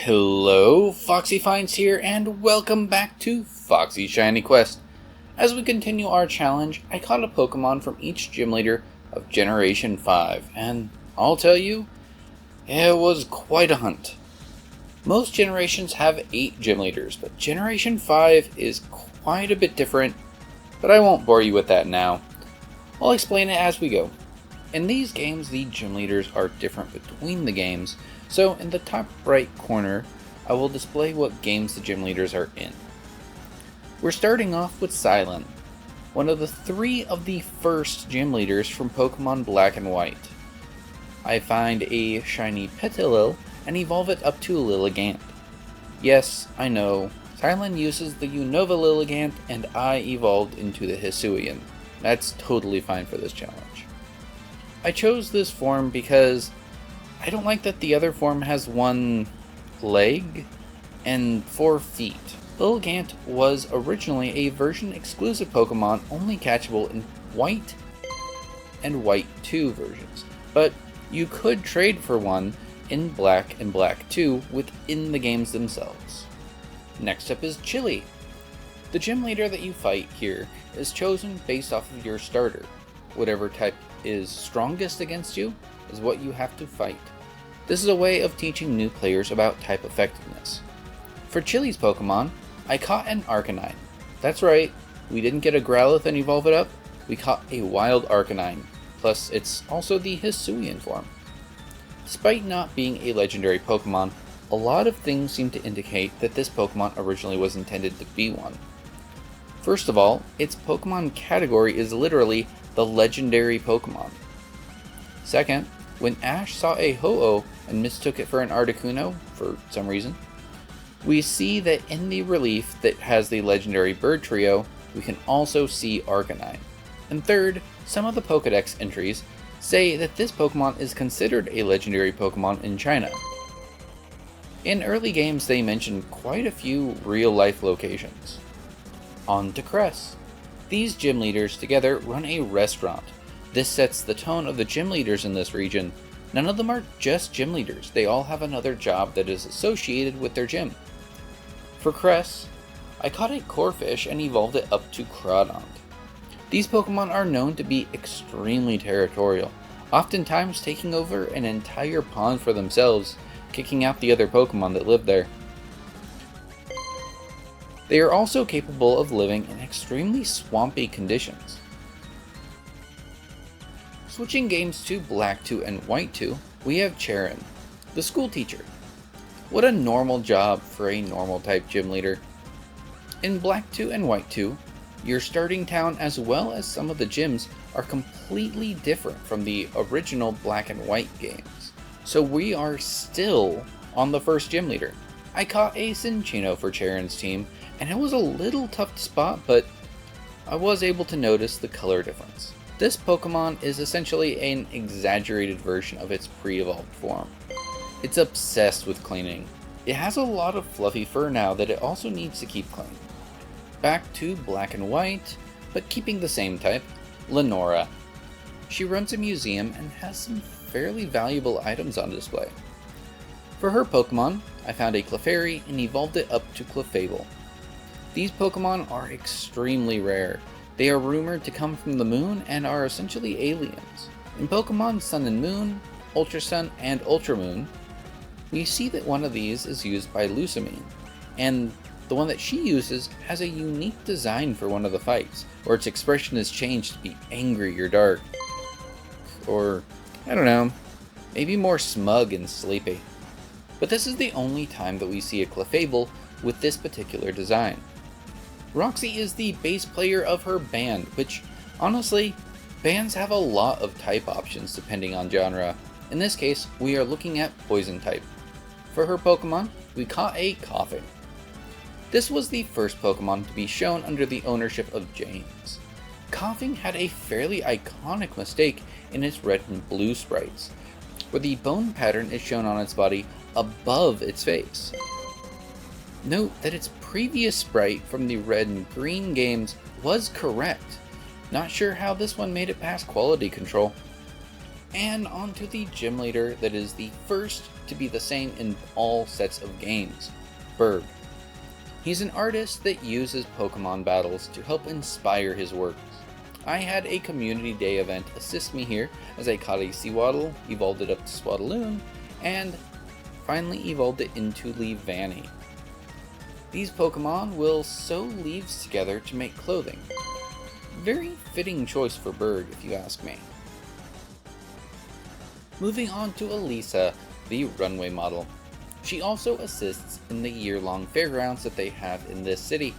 Hello, Foxy Finds here, and welcome back to Foxy Shiny Quest. As we continue our challenge, I caught a Pokemon from each gym leader of Generation 5, and I'll tell you, it was quite a hunt. Most generations have 8 gym leaders, but Generation 5 is quite a bit different, but I won't bore you with that now. I'll explain it as we go. In these games, the gym leaders are different between the games, so in the top right corner, I will display what games the gym leaders are in. We're starting off with Silent, one of the 3 of the first gym leaders from Pokemon Black and White. I find a shiny Petilil and evolve it up to Lilligant. Yes, I know, Silent uses the Unova Lilligant and I evolved into the Hisuian. That's totally fine for this challenge. I chose this form because I don't like that the other form has 1 leg and 4 feet. Lilligant was originally a version exclusive Pokemon only catchable in White and White 2 versions, but you could trade for one in Black and Black 2 within the games themselves. Next up is Chili. The gym leader that you fight here is chosen based off of your starter. Whatever type is strongest against you is what you have to fight. This is a way of teaching new players about type effectiveness. For Chili's Pokemon, I caught an Arcanine. That's right, we didn't get a Growlithe and evolve it up, we caught a wild Arcanine, plus it's also the Hisuian form. Despite not being a legendary Pokemon, a lot of things seem to indicate that this Pokemon originally was intended to be one. First of all, its Pokemon category is literally the legendary Pokemon. Second, when Ash saw a Ho-Oh and mistook it for an Articuno for some reason, we see that in the relief that has the legendary bird trio, we can also see Arcanine. And third, some of the Pokédex entries say that this Pokemon is considered a legendary Pokemon in China. In early games they mention quite a few real-life locations. On to Cress. These gym leaders together run a restaurant. This sets the tone of the gym leaders in this region. None of them are just gym leaders, they all have another job that is associated with their gym. For Cress, I caught a Corphish and evolved it up to Crawdont. These Pokemon are known to be extremely territorial, oftentimes taking over an entire pond for themselves, kicking out the other Pokemon that live there. They are also capable of living in extremely swampy conditions. Switching games to Black 2 and White 2, we have Charon, the school teacher. What a normal job for a normal type gym leader. In Black 2 and White 2, your starting town as well as some of the gyms are completely different from the original Black and White games. So we are still on the first gym leader. I caught a Cinccino for Charon's team, and it was a little tough to spot, but I was able to notice the color difference. This Pokemon is essentially an exaggerated version of its pre-evolved form. It's obsessed with cleaning. It has a lot of fluffy fur now that it also needs to keep clean. Back to Black and White, but keeping the same type, Lenora. She runs a museum and has some fairly valuable items on display. For her Pokemon, I found a Clefairy and evolved it up to Clefable. These Pokemon are extremely rare. They are rumored to come from the moon and are essentially aliens. In Pokemon Sun and Moon, Ultra Sun, and Ultra Moon, we see that one of these is used by Lusamine, and the one that she uses has a unique design for one of the fights, where its expression is changed to be angry or dark. Or, I don't know, maybe more smug and sleepy. But this is the only time that we see a Clefable with this particular design. Roxy is the bass player of her band, which, honestly, bands have a lot of type options depending on genre. In this case, we are looking at Poison type. For her Pokemon, we caught a Koffing. This was the first Pokemon to be shown under the ownership of James. Koffing had a fairly iconic mistake in its red and blue sprites, where the bone pattern is shown on its body above its face. Note that its previous sprite from the red and green games was correct. Not sure how this one made it past quality control. And onto the gym leader that is the first to be the same in all sets of games, Berg. He's an artist that uses Pokemon battles to help inspire his works. I had a community day event assist me here as I caught a Seawaddle, evolved it up to Swaddaloon, and finally evolved it into Leavanny. These Pokemon will sew leaves together to make clothing. Very fitting choice for Berg, if you ask me. Moving on to Elisa, the runway model. She also assists in the year-long fairgrounds that they have in this city.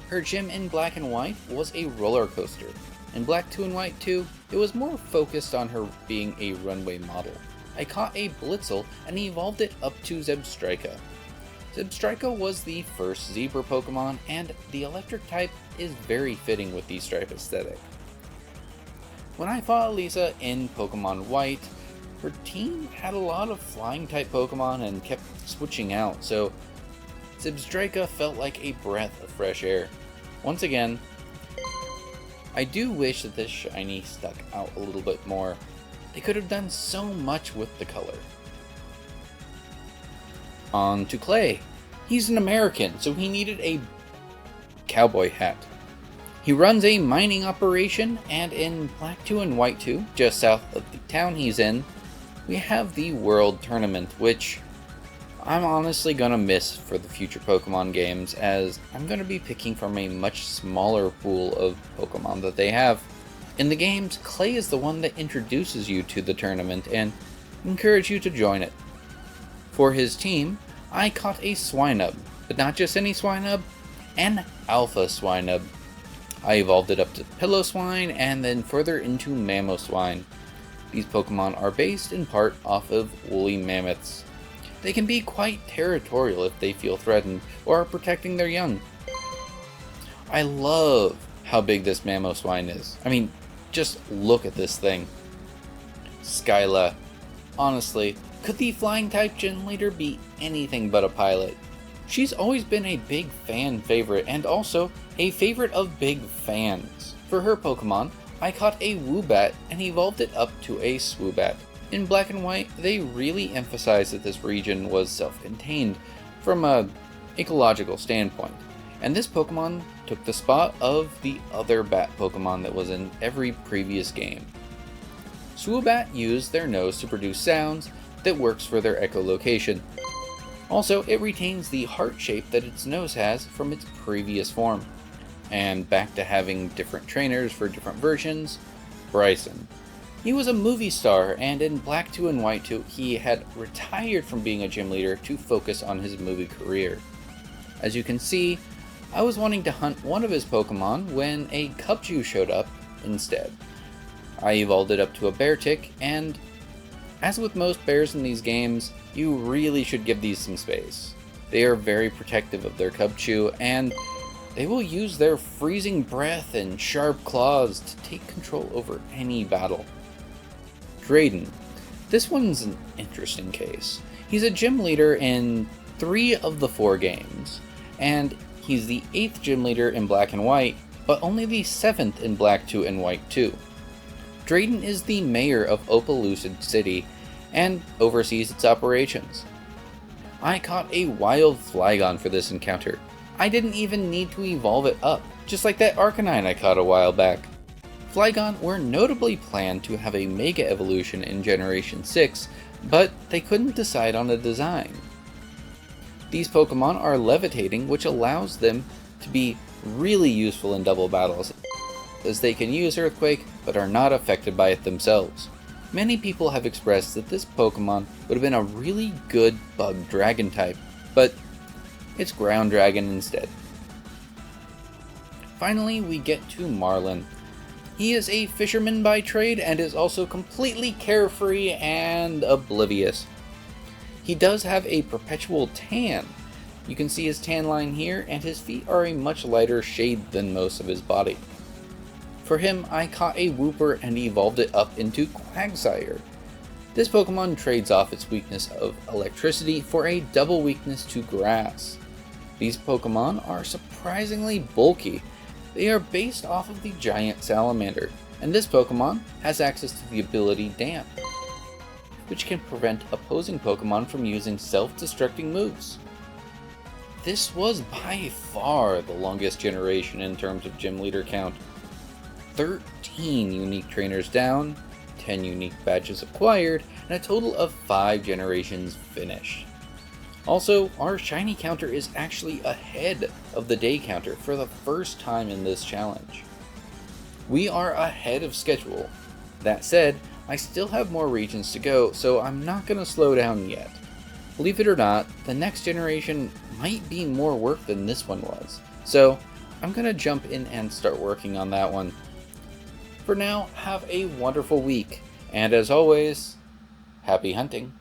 Her gym in Black and White was a roller coaster. In Black 2 and White 2, it was more focused on her being a runway model. I caught a Blitzel and evolved it up to Zebstrika. Zebstrika was the first zebra Pokemon, and the electric type is very fitting with the stripe aesthetic. When I fought Elisa in Pokemon White, her team had a lot of flying type Pokemon and kept switching out, so Zebstrika felt like a breath of fresh air. Once again, I do wish that this shiny stuck out a little bit more. They could have done so much with the color. On to Clay. He's an American, so he needed a cowboy hat. He runs a mining operation, and in Black 2 and White 2, just south of the town he's in, we have the World Tournament, which I'm honestly gonna miss for the future Pokemon games, as I'm gonna be picking from a much smaller pool of Pokemon that they have. In the games, Clay is the one that introduces you to the tournament and encourages you to join it. For his team, I caught a Swinub, but not just any Swinub, an Alpha Swinub. I evolved it up to Pillow-Swine and then further into Mamoswine. These Pokemon are based in part off of woolly mammoths. They can be quite territorial if they feel threatened or are protecting their young. I love how big this Mamoswine is. I mean, just look at this thing. Skyla. Honestly, could the flying type gym leader be anything but a pilot? She's always been a big fan favorite and also a favorite of big fans. For her Pokemon, I caught a Woobat and evolved it up to a Swoobat. In Black and White, they really emphasized that this region was self-contained from an ecological standpoint, and this Pokemon took the spot of the other bat Pokemon that was in every previous game. Swoobat used their nose to produce sounds that works for their echolocation. Also, it retains the heart shape that its nose has from its previous form. And back to having different trainers for different versions, Bryson. He was a movie star, and in Black 2 and White 2, he had retired from being a gym leader to focus on his movie career. As you can see, I was wanting to hunt one of his Pokemon when a Cubchoo showed up instead. I evolved it up to a Beartic, and as with most bears in these games, you really should give these some space. They are very protective of their Cubchoo, and they will use their freezing breath and sharp claws to take control over any battle. Drayden. This one's an interesting case. He's a gym leader in 3 of the 4 games, and he's the 8th gym leader in Black and White, but only the 7th in Black 2 and White 2. Drayden is the mayor of Opelucid City and oversees its operations. I caught a wild Flygon for this encounter. I didn't even need to evolve it up, just like that Arcanine I caught a while back. Flygon were notably planned to have a Mega Evolution in Generation 6, but they couldn't decide on a design. These Pokemon are levitating, which allows them to be really useful in double battles, as they can use Earthquake but are not affected by it themselves. Many people have expressed that this Pokemon would have been a really good Bug Dragon type, but it's Ground Dragon instead. Finally, we get to Marlin. He is a fisherman by trade and is also completely carefree and oblivious. He does have a perpetual tan. You can see his tan line here, and his feet are a much lighter shade than most of his body. For him, I caught a Wooper and evolved it up into Quagsire. This Pokemon trades off its weakness of electricity for a double weakness to grass. These Pokemon are surprisingly bulky. They are based off of the giant salamander. And this Pokemon has access to the ability Damp, which can prevent opposing Pokemon from using self-destructing moves. This was by far the longest generation in terms of gym leader count. 13 unique trainers down, 10 unique badges acquired, and a total of 5 generations finished. Also, our shiny counter is actually ahead of the day counter for the first time in this challenge. We are ahead of schedule. That said, I still have more regions to go, so I'm not going to slow down yet. Believe it or not, the next generation might be more work than this one was, so I'm going to jump in and start working on that one. For now, have a wonderful week, and as always, happy hunting.